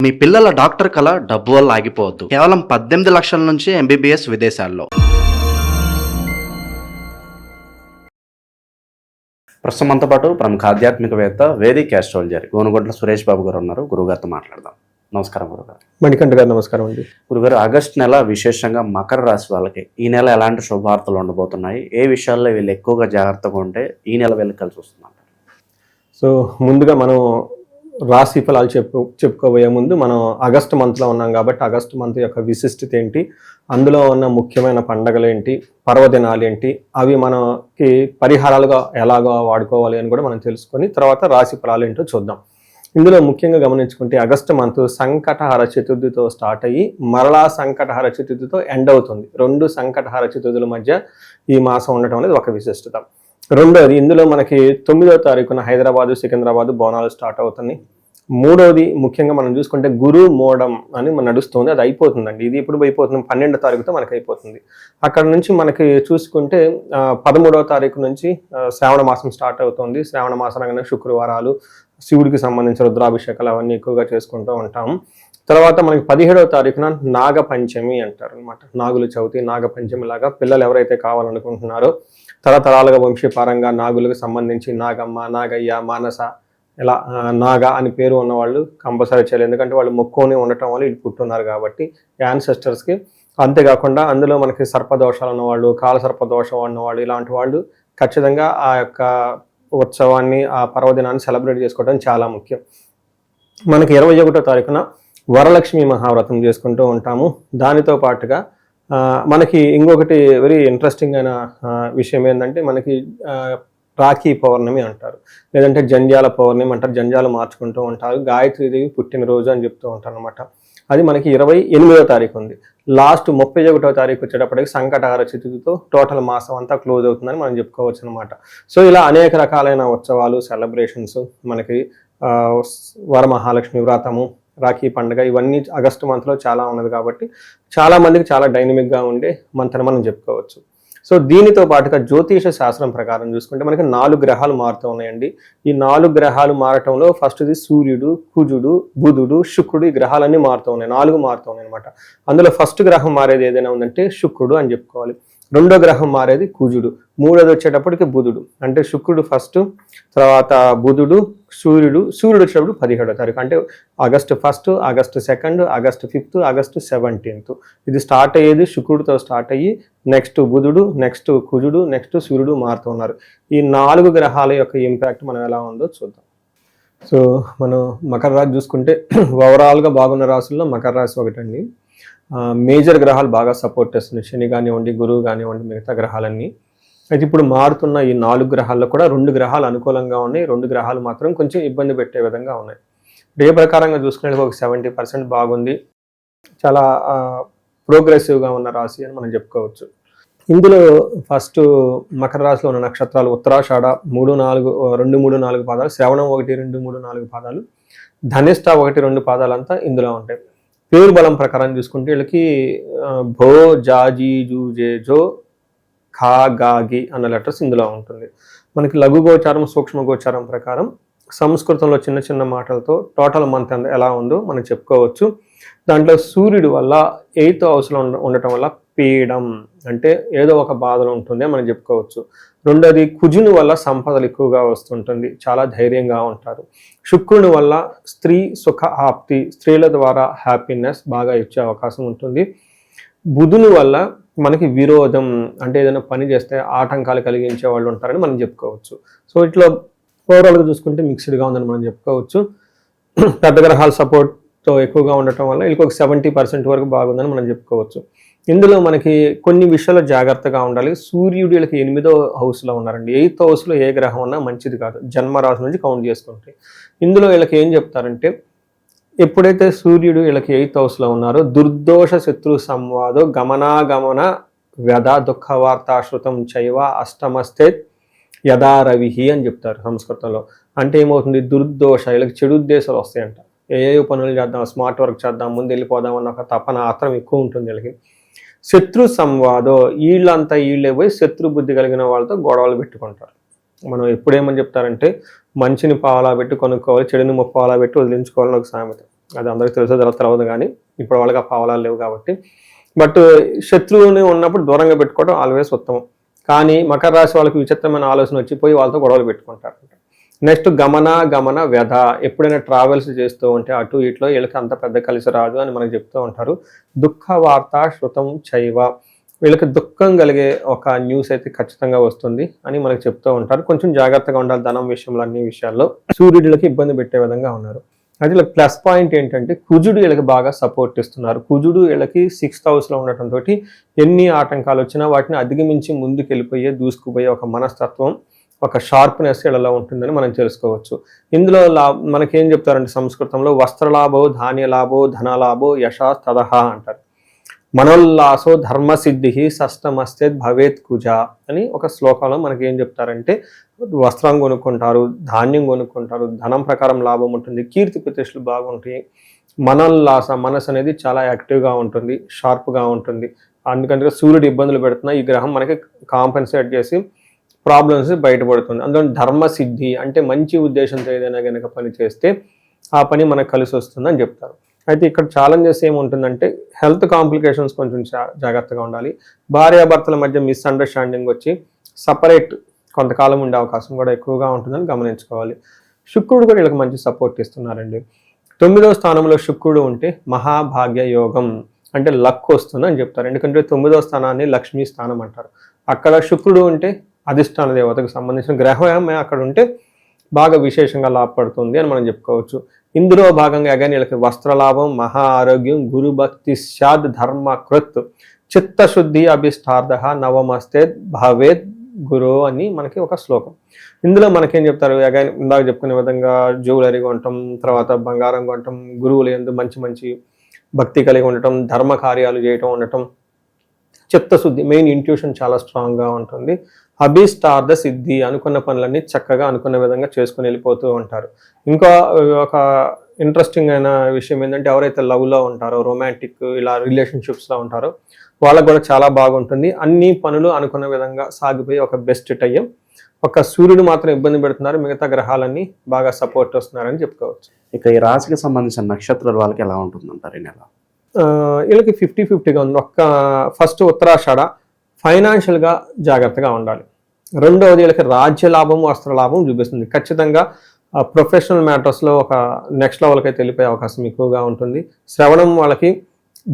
మీ పిల్లల డాక్టర్ కల డబ్బు వల్ల ఆగిపోవద్దు. కేవలం 18 లక్షల నుంచి ఎంబీబీఎస్ విదేశాల్లో. ప్రస్తుతం మనతో పాటు ప్రముఖ ఆధ్యాత్మికవేత్త వేదిక్ ఆస్ట్రాలజర్ గోనుగొంట్ల సురేష్ బాబు గారు ఉన్నారు. గురుగారితో మాట్లాడదాం. నమస్కారం గురుగారు. మణికంఠ గారు నమస్కారం అండి. గురుగారు, ఆగస్టు నెల విశేషంగా మకర రాశి వాళ్ళకి ఈ నెల ఎలాంటి శుభవార్తలు ఉండబోతున్నాయి? ఏ విషయాల్లో వీళ్ళు ఎక్కువగా జాగ్రత్తగా ఉంటే ఈ నెల వీళ్ళు కలిసి వస్తున్నారు? సో ముందుగా మనం రాశి ఫలాలు చెప్పుకోబోయే ముందు మనం ఆగస్టు మంత్లో ఉన్నాం కాబట్టి ఆగస్టు మంత్ యొక్క విశిష్టత ఏంటి, అందులో ఉన్న ముఖ్యమైన పండగలు ఏంటి, పర్వదినాలు ఏంటి, అవి మనకి పరిహారాలుగా ఎలాగో వాడుకోవాలి అని కూడా మనం తెలుసుకొని తర్వాత రాశి ఫలాలు ఏంటో చూద్దాం. ఇందులో ముఖ్యంగా గమనించుకుంటే ఆగస్టు మంత్ సంకటహర చతుర్థితో స్టార్ట్ అయ్యి మరలా సంకటహర చతుర్థితో ఎండ్ అవుతుంది. 2 సంకటహర చతుర్థుల మధ్య ఈ మాసం ఉండటం అనేది ఒక విశిష్టత. రెండోది, ఇందులో మనకి 9వ తారీఖున హైదరాబాదు, సికింద్రాబాదు బోనాలు స్టార్ట్ అవుతుంది. మూడవది ముఖ్యంగా మనం చూసుకుంటే గురు మోడం అని మన నడుస్తుంది, అది అయిపోతుందండి. ఇది ఇప్పుడు అయిపోతుంది, 12వ తారీఖుతో మనకి అయిపోతుంది. అక్కడ నుంచి మనకి చూసుకుంటే 13వ తారీఖు నుంచి శ్రావణ మాసం స్టార్ట్ అవుతుంది. శ్రావణ మాసం అనగానే శుక్రవారాలు, శివుడికి సంబంధించిన రుద్రాభిషేకాలు అవన్నీ ఎక్కువగా చేసుకుంటూ ఉంటాం. తర్వాత మనకి 17వ తారీఖున నాగపంచమి అంటారు అనమాట. నాగుల చవితి, నాగపంచమి లాగా పిల్లలు ఎవరైతే కావాలనుకుంటున్నారో తరతరాలుగా వంశీపారంగా నాగులకు సంబంధించి నాగమ్మ, నాగయ్య, మానస ఇలా నాగ అని పేరు ఉన్నవాళ్ళు కంపల్సరీ చేయాలి. ఎందుకంటే వాళ్ళు మొక్కుని ఉండటం వల్ల ఇటు పుట్టున్నారు కాబట్టి యాన్సెస్టర్స్కి. అంతేకాకుండా అందులో మనకి సర్పదోషాలు ఉన్నవాళ్ళు, కాల సర్పదోషం ఉన్నవాళ్ళు, ఇలాంటి వాళ్ళు ఖచ్చితంగా ఆ యొక్క ఉత్సవాన్ని, ఆ పర్వదినాన్ని సెలబ్రేట్ చేసుకోవడం చాలా ముఖ్యం. మనకి 21వ తారీఖున వరలక్ష్మి మహావ్రతం చేసుకుంటూ ఉంటాము. దానితో పాటుగా మనకి ఇంకొకటి వెరీ ఇంట్రెస్టింగ్ అయిన విషయం ఏంటంటే మనకి రాఖీ పౌర్ణమి అంటారు, లేదంటే జంధ్యాల పౌర్ణమి అంటారు. జంధ్యాలు మార్చుకుంటూ ఉంటారు. గాయత్రీదేవి పుట్టినరోజు అని చెప్తూ ఉంటారు అనమాట. అది మనకి 28వ తారీఖు ఉంది. లాస్ట్ 31వ తారీఖు వచ్చేటప్పటికి సంకటహర చతుర్థితో టోటల్ మాసం అంతా క్లోజ్ అవుతుందని మనం చెప్పుకోవచ్చు అనమాట. సో ఇలా అనేక రకాలైన ఉత్సవాలు, సెలబ్రేషన్స్ మనకి వరమహాలక్ష్మి వ్రతము, రాఖీ పండుగ ఇవన్నీ ఆగస్టు మంత్లో చాలా ఉన్నది కాబట్టి చాలా మందికి చాలా డైనమిక్గా ఉండే మంత్ అని మనం చెప్పుకోవచ్చు. సో దీనితో పాటుగా జ్యోతిష శాస్త్రం ప్రకారం చూసుకుంటే మనకి 4 గ్రహాలు మారుతూ ఉన్నాయండి. ఈ 4 గ్రహాలు మారటంలో ఫస్ట్ది సూర్యుడు, కుజుడు, బుధుడు, శుక్రుడు, ఈ గ్రహాలన్నీ మారుతూ ఉన్నాయి. 4 మారుతూ ఉన్నాయి అనమాట. అందులో ఫస్ట్ గ్రహం మారేది ఏదైనా ఉందంటే శుక్రుడు అని చెప్పుకోవాలి. రెండో గ్రహం మారేది కుజుడు, మూడోది వచ్చేటప్పటికి బుధుడు. అంటే శుక్రుడు ఫస్ట్, తర్వాత బుధుడు, సూర్యుడు వచ్చేటప్పుడు 17వ తారీఖు. అంటే ఆగస్టు 1, ఆగస్టు 2, ఆగస్టు 5, ఆగస్టు 17. ఇది స్టార్ట్ అయ్యేది శుక్రుడితో స్టార్ట్ అయ్యి నెక్స్ట్ బుధుడు, నెక్స్ట్ కుజుడు, నెక్స్ట్ సూర్యుడు మారుతున్నారు. ఈ 4 గ్రహాల యొక్క ఇంపాక్ట్ మనం ఎలా ఉందో చూద్దాం. సో మనం మకర రాశి చూసుకుంటే ఓవరాల్గా బాగున్న రాశుల్లో మకర రాశి ఒకటండి. మేజర్ గ్రహాలు బాగా సపోర్ట్ చేస్తున్నాయి. శని కానివ్వండి, గురువు కానివ్వండి, మిగతా గ్రహాలన్నీ. అయితే ఇప్పుడు మారుతున్న ఈ 4 గ్రహాల్లో కూడా 2 గ్రహాలు అనుకూలంగా ఉన్నాయి, 2 గ్రహాలు మాత్రం కొంచెం ఇబ్బంది పెట్టే విధంగా ఉన్నాయి. డే ప్రకారంగా చూసుకునే ఒక 70% బాగుంది, చాలా ప్రోగ్రెసివ్గా ఉన్న రాశి అని మనం చెప్పుకోవచ్చు. ఇందులో ఫస్ట్ మకర రాశిలో ఉన్న నక్షత్రాలు ఉత్తరాషాఢ 2, 3, 4 పాదాలు, శ్రవణం 1, 2, 3, 4 పాదాలు, ధనిష్ట 1, 2 పాదాలంతా ఇందులో ఉంటాయి. పేరు బలం ప్రకారం చూసుకుంటే వీళ్ళకి భో, జాజీ, జూజే, జో, ఖా, గాగి అన్న లెటర్స్ ఇందులో ఉంటుంది. మనకి లఘు గోచారం, సూక్ష్మ గోచారం ప్రకారం సంస్కృతంలో చిన్న చిన్న మాటలతో టోటల్ మంత్ ఎలా ఉందో మనం చెప్పుకోవచ్చు. దాంట్లో సూర్యుడి వల్ల 8th హౌస్లో ఉండటం వల్ల పీడం అంటే ఏదో ఒక బాధలు ఉంటుంది మనం చెప్పుకోవచ్చు. రెండోది కుజుని వల్ల సంపదలు ఎక్కువగా వస్తుంటుంది, చాలా ధైర్యంగా ఉంటారు. శుక్రుని వల్ల స్త్రీ సుఖ ఆప్తి, స్త్రీల ద్వారా హ్యాపీనెస్ బాగా ఇచ్చే అవకాశం ఉంటుంది. బుధుని వల్ల మనకి విరోధం అంటే ఏదైనా పని చేస్తే ఆటంకాలు కలిగించే వాళ్ళు ఉంటారని మనం చెప్పుకోవచ్చు. సో ఇట్లా ఓవరాల్గా చూసుకుంటే మిక్స్డ్గా ఉందని మనం చెప్పుకోవచ్చు. పెద్ద గ్రహాల సపోర్ట్తో ఎక్కువగా ఉండటం వల్ల వీళ్ళకి ఒక 70% వరకు బాగుందని మనం చెప్పుకోవచ్చు. ఇందులో మనకి కొన్ని విషయాల్లో జాగ్రత్తగా ఉండాలి. సూర్యుడు వీళ్ళకి 8వ హౌస్లో ఉన్నారండి. 8th హౌస్లో ఏ గ్రహం ఉన్నా మంచిది కాదు, జన్మరాశి నుంచి కౌంట్ చేసుకుంటే. ఇందులో వీళ్ళకి ఏం చెప్తారంటే ఎప్పుడైతే సూర్యుడు వీళ్ళకి 8th హౌస్లో ఉన్నారో దుర్దోష శత్రు సంవాదో గమనాగమన వ్యధ దుఃఖ వార్తాశ్రుతం చైవ అష్టమస్తే యథా రవిహి అని చెప్తారు సంస్కృతంలో. అంటే ఏమవుతుంది, దుర్దోష వీళ్ళకి చెడు ఉద్దేశాలు వస్తాయంట. ఏ పనులు చేద్దాం, స్మార్ట్ వర్క్ చేద్దాం, ముందు వెళ్ళిపోదాం అన్న ఒక తపన ఆత్రం ఎక్కువ ఉంటుంది వీళ్ళకి. శత్రు సంవాదో వీళ్ళే పోయి శత్రు బుద్ధి కలిగిన వాళ్ళతో గొడవలు పెట్టుకుంటారు. మనం ఎప్పుడేమని చెప్తారంటే మంచిని పావలా పెట్టి కొనుక్కోవాలి, చెడుని ముప్పావలా పెట్టి వదిలించుకోవాలని ఒక సామెత. అది అందరికీ తెలియదు కానీ ఇప్పుడు వాళ్ళకి ఆ పావలాలు లేవు కాబట్టి. బట్ శత్రువుని ఉన్నప్పుడు దూరంగా పెట్టుకోవడం ఆల్వేస్ ఉత్తమం. కానీ మకర రాశి వాళ్ళకి విచిత్రమైన ఆలోచన వచ్చిపోయి వాళ్ళతో గొడవలు పెట్టుకుంటారు. నెక్స్ట్ గమన వ్యధ, ఎప్పుడైనా ట్రావెల్స్ చేస్తూ ఉంటే అటు ఇట్లో వీళ్ళకి అంత పెద్ద కలిసి రాదు అని మనకు చెప్తూ ఉంటారు. దుఃఖ వార్త శృతం చైవ, వీళ్ళకి దుఃఖం కలిగే ఒక న్యూస్ అయితే ఖచ్చితంగా వస్తుంది అని మనకు చెప్తూ ఉంటారు. కొంచెం జాగ్రత్తగా ఉండాలి ధనం విషయంలో, అన్ని విషయాల్లో. సూర్యుడికి ఇబ్బంది పెట్టే విధంగా ఉన్నారు. అయితే వీళ్ళకి ప్లస్ పాయింట్ ఏంటంటే కుజుడు వీళ్ళకి బాగా సపోర్ట్ ఇస్తున్నారు. కుజుడు వీళ్ళకి 6th హౌస్లో ఉండటంతో ఎన్ని ఆటంకాలు వచ్చినా వాటిని అధిగమించి ముందుకు వెళ్ళిపోయే దూసుకుపోయే ఒక మనస్తత్వం, ఒక షార్ప్నెస్ వీళ్ళలో ఉంటుందని మనం తెలుసుకోవచ్చు. ఇందులో మనకేం చెప్తారంటే సంస్కృతంలో వస్త్రలాభో ధాన్యలాభో ధనలాభో యశా తదహ అంటారు. మనోల్లాసో ధర్మసిద్ధి షష్టమస్తే భవేత్ కుజ అని ఒక శ్లోకంలో మనకి ఏం చెప్తారంటే వస్త్రం కొనుక్కుంటారు, ధాన్యం కొనుక్కుంటారు, ధనం ప్రకారం లాభం ఉంటుంది, కీర్తి ప్రతిష్టలు బాగుంటాయి. మనోల్లాస, మనసు అనేది చాలా యాక్టివ్గా ఉంటుంది, షార్ప్గా ఉంటుంది. అందుకంటే సూర్యుడు ఇబ్బందులు పెడుతున్నా ఈ గ్రహం మనకి కాంపెన్సేట్ చేసి ప్రాబ్లమ్స్ బయటపడుతుంది. అందులో ధర్మసిద్ధి అంటే మంచి ఉద్దేశంతో ఏదైనా కనుక పని చేస్తే ఆ పని మనకు కలిసి వస్తుంది అని చెప్తారు. అయితే ఇక్కడ ఛాలెంజెస్ ఏముంటుందంటే హెల్త్ కాంప్లికేషన్స్ కొంచెం జాగ్రత్తగా ఉండాలి. భార్యాభర్తల మధ్య మిస్అండర్స్టాండింగ్ వచ్చి సపరేట్ కొంతకాలం ఉండే అవకాశం కూడా ఎక్కువగా ఉంటుందని గమనించుకోవాలి. శుక్రుడు కూడా వీళ్ళకి మంచి సపోర్ట్ ఇస్తున్నారండి. 9వ స్థానంలో శుక్రుడు ఉంటే మహాభాగ్య యోగం అంటే లక్ వస్తుంది అని చెప్తారు. ఎందుకంటే 9వ స్థానాన్ని లక్ష్మీ స్థానం అంటారు. అక్కడ శుక్రుడు ఉంటే అధిష్టాన దేవతకు సంబంధించిన గ్రహమే అక్కడ ఉంటే బాగా విశేషంగా లాభపడుతుంది అని మనం చెప్పుకోవచ్చు. ఇందులో భాగంగా అగైన్ వీళ్ళకి వస్త్రలాభం, మహా ఆరోగ్యం, గురుభక్తి స్యాద్ ధర్మకృత్, చిత్తశుద్ధి అభిష్టార్థ నవమస్తే భవేత్ గురు అని మనకి ఒక శ్లోకం. ఇందులో మనకేం చెప్తారు, అగైన్ ఇందాక చెప్పుకునే విధంగా జ్యువెలరీ కొనటం, తర్వాత బంగారం కొనటం, గురువులు ఎందు మంచి మంచి భక్తి కలిగి ఉండటం, ధర్మ కార్యాలు చేయటం ఉండటం, చిత్తశుద్ధి మెయిన్ ఇంట్యూషన్ చాలా స్ట్రాంగ్గా ఉంటుంది. అభిష్టార్థ సిద్ధి, అనుకున్న పనులన్నీ చక్కగా అనుకున్న విధంగా చేసుకుని వెళ్ళిపోతూ ఉంటారు. ఇంకా ఒక ఇంట్రెస్టింగ్ అయిన విషయం ఏంటంటే ఎవరైతే లవ్లో ఉంటారో, రొమాంటిక్ ఇలా రిలేషన్షిప్స్లో ఉంటారో వాళ్ళకు కూడా చాలా బాగుంటుంది. అన్ని పనులు అనుకున్న విధంగా సాగిపోయి ఒక బెస్ట్ టైం. ఒక సూర్యుడు మాత్రం ఇబ్బంది పెడుతున్నారు, మిగతా గ్రహాలన్నీ బాగా సపోర్ట్ వస్తున్నారని చెప్పుకోవచ్చు. ఇక ఈ రాశికి సంబంధించిన నక్షత్రాల వాళ్ళకి ఎలా ఉంటుందంటారు ఈ నెల? వీళ్ళకి 50-50గా ఉంది. ఫస్ట్ ఉత్తరాషాఢ ఫైనాన్షియల్గా జాగ్రత్తగా ఉండాలి. రెండవది వీళ్ళకి రాజ్య లాభం, వస్త్ర లాభం చూపిస్తుంది. ఖచ్చితంగా ప్రొఫెషనల్ మ్యాటర్స్లో ఒక నెక్స్ట్ లెవెల్కి అయితే వెళ్ళిపోయే అవకాశం ఎక్కువగా ఉంటుంది. శ్రవణం వాళ్ళకి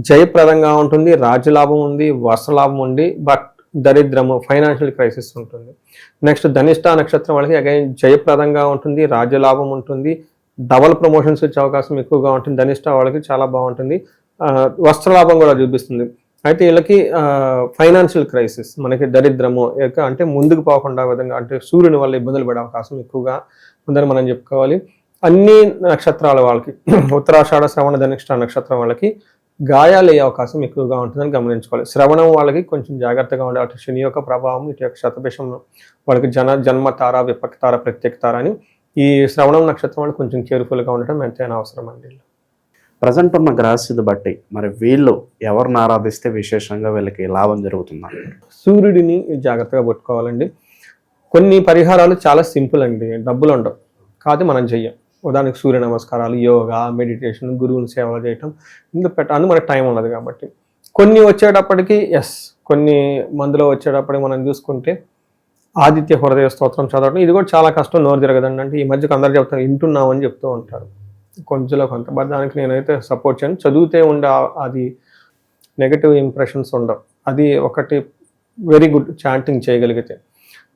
జయప్రదంగా ఉంటుంది, రాజ్యలాభం ఉంది, వస్త్రలాభం ఉంది, బట్ దరిద్రము ఫైనాన్షియల్ క్రైసిస్ ఉంటుంది. నెక్స్ట్ ధనిష్ట నక్షత్రం వాళ్ళకి అగైన్ జయప్రదంగా ఉంటుంది, రాజ్యలాభం ఉంటుంది, డబల్ ప్రమోషన్స్ వచ్చే అవకాశం ఎక్కువగా ఉంటుంది. ధనిష్ట వాళ్ళకి చాలా బాగుంటుంది, వస్త్రలాభం కూడా చూపిస్తుంది. అయితే వీళ్ళకి ఫైనాన్షియల్ క్రైసిస్, మనకి దరిద్రము అంటే ముందుకు పోకుండా విధంగా అంటే సూర్యుని వల్ల ఇబ్బందులు పడే అవకాశం ఎక్కువగా ఉందని మనం చెప్పుకోవాలి. అన్ని నక్షత్రాల వాళ్ళకి ఉత్తరాషాఢ, శ్రవణ, ధనిష్ట నక్షత్రం వాళ్ళకి గాయాలు అయ్యే అవకాశం ఎక్కువగా ఉంటుందని గమనించుకోవాలి. శ్రవణం వాళ్ళకి కొంచెం జాగ్రత్తగా ఉండాలి. అటు శని యొక్క ప్రభావం, ఇటు యొక్క శతభిషం వాళ్ళకి జన్మ తార, విపక్ తార, ప్రత్యేక తార అని ఈ శ్రవణం నక్షత్రం వాళ్ళు కొంచెం కేర్ఫుల్గా ఉండటం ఎంతైనా అవసరం అండి. ప్రజెంట్ ఉన్న గ్రహస్థితి బట్టి మరి వీళ్ళు ఎవరిని ఆరాధిస్తే విశేషంగా వీళ్ళకి లాభం జరుగుతుంది? సూర్యుడిని జాగ్రత్తగా పట్టుకోవాలండి. కొన్ని పరిహారాలు చాలా సింపుల్ అండి, డబ్బులు ఉండవు, కాదు మనం చెయ్యం. ఉదాహరణకు సూర్య నమస్కారాలు, యోగా, మెడిటేషన్, గురువుని సేవలు చేయటం, ఇందులో పెట్టాలని మనకు టైం ఉండదు కాబట్టి. కొన్ని వచ్చేటప్పటికి కొన్ని మందులో వచ్చేటప్పటికి మనం చూసుకుంటే ఆదిత్య హృదయ స్తోత్రం చదవడం, ఇది కూడా చాలా కష్టం, నోరు తిరగదండి. అంటే ఈ మధ్యకు అందరు చెప్తారు వింటున్నామని చెప్తూ ఉంటారు కొంచెంలో కొంత, బట్ దానికి నేనైతే సపోర్ట్ చేయను. చదివితే ఉండే అది నెగటివ్ ఇంప్రెషన్స్ ఉండవు. అది ఒకటి వెరీ గుడ్ చాంటింగ్ చేయగలిగితే.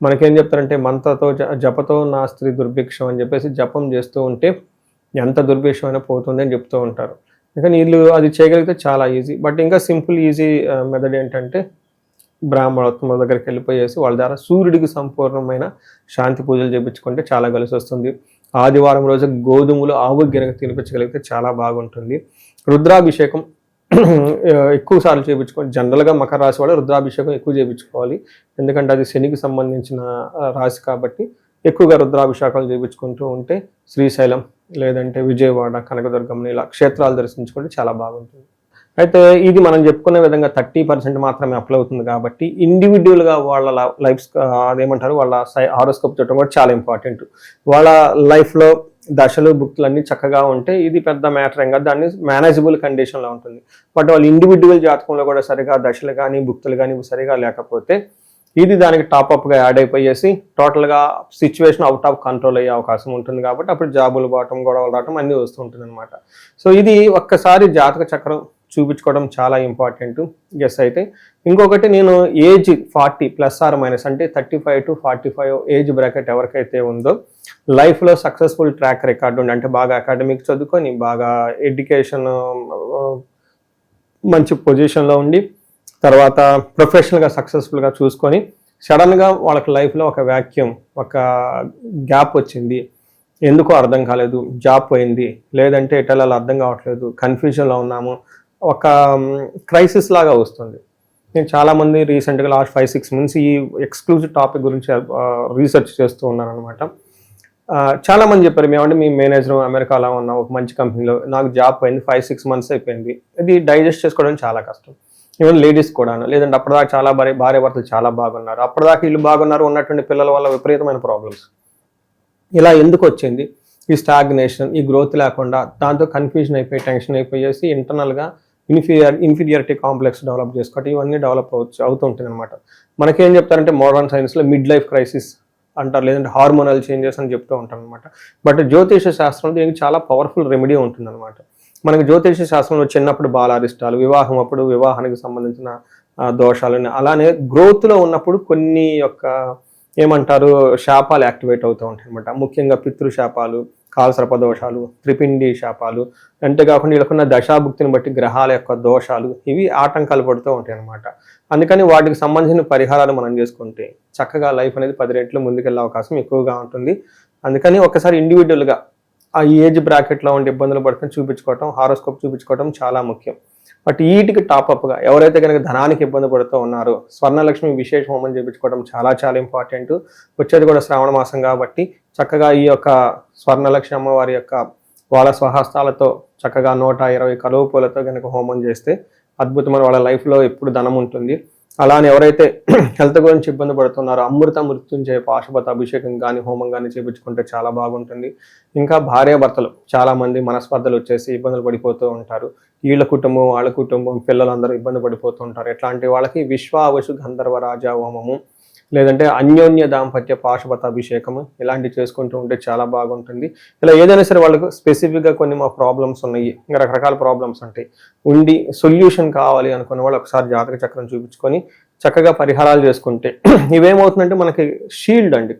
మనకేం చెప్తారంటే మంత్రతో జపతో నా స్త్రీ దుర్భిక్షం అని చెప్పేసి జపం చేస్తూ ఉంటే ఎంత దుర్భిక్షం అయినా పోతుంది అని చెప్తూ ఉంటారు. కానీ వీళ్ళు అది చేయగలిగితే చాలా ఈజీ. బట్ ఇంకా సింపుల్ ఈజీ మెథడ్ ఏంటంటే బ్రాహ్మణోత్తముల దగ్గరికి వెళ్ళిపోయేసి వాళ్ళ ద్వారా సూర్యుడికి సంపూర్ణమైన శాంతి పూజలు చేయించుకుంటే చాలా కలిసి వస్తుంది. ఆదివారం రోజు గోధుమలు ఆవు గినక తినిపించగలిగితే చాలా బాగుంటుంది. రుద్రాభిషేకం ఎక్కువ సార్లు చేయించుకోవాలి. జనరల్గా మకర రాశి వాళ్ళు రుద్రాభిషేకం ఎక్కువ చేయించుకోవాలి, ఎందుకంటే అది శనికి సంబంధించిన రాశి కాబట్టి ఎక్కువగా రుద్రాభిషేకాలు చేయించుకుంటూ ఉంటే శ్రీశైలం లేదంటే విజయవాడ, కనకదుర్గం ఇలా క్షేత్రాలు దర్శించుకుంటే చాలా బాగుంటుంది. అయితే ఇది మనం చెప్పుకునే విధంగా 30% మాత్రమే అప్లై అవుతుంది కాబట్టి ఇండివిజువల్గా వాళ్ళ లైఫ్ అదేమంటారు వాళ్ళ హారోస్కోప్ చూడటం కూడా చాలా ఇంపార్టెంట్. వాళ్ళ లైఫ్లో దశలు భుక్తులు అన్ని చక్కగా ఉంటే ఇది పెద్ద మ్యాటర్ ఏం కాదు, దాన్ని మేనేజబుల్ కండిషన్లో ఉంటుంది. బట్ వాళ్ళు ఇండివిజువల్ జాతకంలో కూడా సరిగా దశలు కానీ భుక్తులు కానీ సరిగా లేకపోతే ఇది దానికి టాప్అప్గా యాడ్ అయిపోయేసి టోటల్గా సిచ్యువేషన్ అవుట్ ఆఫ్ కంట్రోల్ అయ్యే అవకాశం ఉంటుంది. కాబట్టి అప్పుడు జాబులు పోవటం, గొడవలు రావటం అన్నీ వస్తూ ఉంటుంది అనమాట. సో ఇది ఒక్కసారి జాతక చక్రం చూపించుకోవడం చాలా ఇంపార్టెంట్. ఎస్ అయితే ఇంకొకటి, నేను ఏజ్ 40± అంటే 35 to 45 ఏజ్ బ్రాకెట్ ఎవరికైతే ఉందో లైఫ్లో సక్సెస్ఫుల్ ట్రాక్ రికార్డు ఉండి, అంటే బాగా అకాడమిక్ చదువుకొని బాగా ఎడ్యుకేషన్ మంచి పొజిషన్లో ఉండి తర్వాత ప్రొఫెషనల్గా సక్సెస్ఫుల్గా చూసుకొని సడన్గా వాళ్ళకి లైఫ్లో ఒక వ్యాక్యూమ్, ఒక గ్యాప్ వచ్చింది, ఎందుకో అర్థం కాలేదు, జాబ్ పోయింది, లేదంటే ఎటెళ్ళాలో అర్థం కావట్లేదు, కన్ఫ్యూజన్లో ఉన్నాము, ఒక క్రైసిస్ లాగా వస్తుంది. నేను చాలామంది రీసెంట్గా లాస్ట్ 5-6 months ఈ ఎక్స్క్లూజివ్ టాపిక్ గురించి రీసెర్చ్ చేస్తూ ఉన్నాను అనమాట. చాలామంది చెప్పారు, మేమంటే మీ మేనేజర్ అమెరికాలో ఉన్న ఒక మంచి కంపెనీలో, నాకు జాబ్ పోయింది, 5-6 months అయిపోయింది. ఇది డైజెస్ట్ చేసుకోవడం చాలా కష్టం. ఈవెన్ లేడీస్ కూడాను, లేదంటే అప్పటిదాకా చాలా భార్య భర్తలు చాలా బాగున్నారు, అప్పటిదాకా వీళ్ళు బాగున్నారు, ఉన్నటువంటి పిల్లల వల్ల విపరీతమైన ప్రాబ్లమ్స్. ఇలా ఎందుకు వచ్చింది? ఈ స్టాగ్నేషన్, ఈ గ్రోత్ లేకుండా దాంతో కన్ఫ్యూజన్ అయిపోయి టెన్షన్ అయిపోయేసి ఇంటర్నల్గా ఇన్ఫీరియారిటీ కాంప్లెక్స్ డెవలప్ చేసుకోవటం, ఇవన్నీ డెవలప్ అవుతుంటుంది అనమాట. మనకేం చెప్తారంటే మోడర్న్ సైన్స్లో మిడ్ లైఫ్ క్రైసిస్ అంటారు, లేదంటే హార్మోనల్ చేంజెస్ అని చెప్తూ ఉంటారు అనమాట. బట్ జ్యోతిష శాస్త్రం దీనికి చాలా పవర్ఫుల్ రెమెడీ ఉంటుంది అనమాట. మనకి జ్యోతిష శాస్త్రంలో చిన్నప్పుడు బాలారిష్టాలు, వివాహం అప్పుడు వివాహానికి సంబంధించిన దోషాలని, అలానే గ్రోత్లో ఉన్నప్పుడు కొన్ని యొక్క ఏమంటారు శాపాలు యాక్టివేట్ అవుతూ ఉంటాయి అనమాట. ముఖ్యంగా పితృశాపాలు, కాలసర్ప దోషాలు, త్రిపిండి శాపాలు, అంతేకాకుండా వీళ్ళకున్న దశాభుక్తిని బట్టి గ్రహాల యొక్క దోషాలు, ఇవి ఆటంకాలు పడుతూ ఉంటాయి అనమాట. అందుకని వాటికి సంబంధించిన పరిహారాలు మనం చేసుకుంటే చక్కగా లైఫ్ అనేది 10 రెట్లు ముందుకెళ్ళే అవకాశం ఎక్కువగా ఉంటుంది. అందుకని ఒకసారి ఇండివిజువల్గా ఆ ఏజ్ బ్రాకెట్లో ఉండే ఇబ్బందులు పడుతుంది చూపించుకోవటం, హారోస్కోప్ చూపించుకోవటం చాలా ముఖ్యం. బట్ వీటికి టాప్అప్గా ఎవరైతే కనుక ధనానికి ఇబ్బంది పడుతూ ఉన్నారో స్వర్ణలక్ష్మి విశేష హోమం చేయించుకోవడం చాలా చాలా ఇంపార్టెంట్. వచ్చేది కూడా శ్రావణ మాసం కాబట్టి చక్కగా ఈ యొక్క స్వర్ణలక్ష్మి అమ్మవారి యొక్క వాళ్ళ స్వహస్తాలతో చక్కగా 120 కలువ పూలతో కనుక హోమం చేస్తే అద్భుతమైన వాళ్ళ లైఫ్లో ఎప్పుడు ధనం ఉంటుంది. అలానే ఎవరైతే హెల్త్ గురించి ఇబ్బంది పడుతున్నారో అమృత మృత్యుంజయ పాశుపత అభిషేకం కానీ హోమం కానీ చేయించుకుంటే చాలా బాగుంటుంది. ఇంకా భార్యాభర్తలు చాలామంది మనస్పర్ధలు వచ్చేసి ఇబ్బందులు పడిపోతూ ఉంటారు. వీళ్ళ కుటుంబం వాళ్ళ కుటుంబం పిల్లలందరూ ఇబ్బంది పడిపోతూ ఉంటారు. ఎట్లాంటి వాళ్ళకి విశ్వావసు గంధర్వ రాజా హోమము, లేదంటే అన్యోన్య దాంపత్య పాశుపత అభిషేకము ఇలాంటివి చేసుకుంటూ ఉంటే చాలా బాగుంటుంది. ఇలా ఏదైనా సరే వాళ్ళకు స్పెసిఫిక్గా కొన్ని మా ప్రాబ్లమ్స్ ఉన్నాయి, ఇంకా రకరకాల ప్రాబ్లమ్స్ ఉంటాయి, ఉండి సొల్యూషన్ కావాలి అనుకున్న వాళ్ళు ఒకసారి జాతక చక్రం చూపించుకొని చక్కగా పరిహారాలు చేసుకుంటే ఇవేమవుతుందంటే మనకి షీల్డ్ అండి,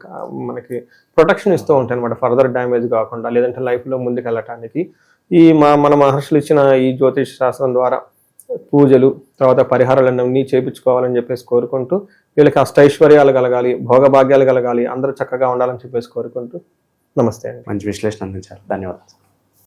మనకి ప్రొటెక్షన్ ఇస్తూ ఉంటాయి అనమాట, ఫర్దర్ డ్యామేజ్ కాకుండా, లేదంటే లైఫ్లో ముందుకు వెళ్ళటానికి. ఈ మన మహర్షులు ఇచ్చిన ఈ జ్యోతిష శాస్త్రం ద్వారా పూజలు తర్వాత పరిహారాలన్నీ చేయించుకోవాలని చెప్పేసి కోరుకుంటూ, వీళ్ళకి అష్టైశ్వర్యాలు కలగాలి, భోగభాగ్యాలు కలగాలి, అందరూ చక్కగా ఉండాలని చెప్పేసి కోరుకుంటూ నమస్తే అండి. మంచి విశ్లేషణ అందించారు, ధన్యవాదాలు.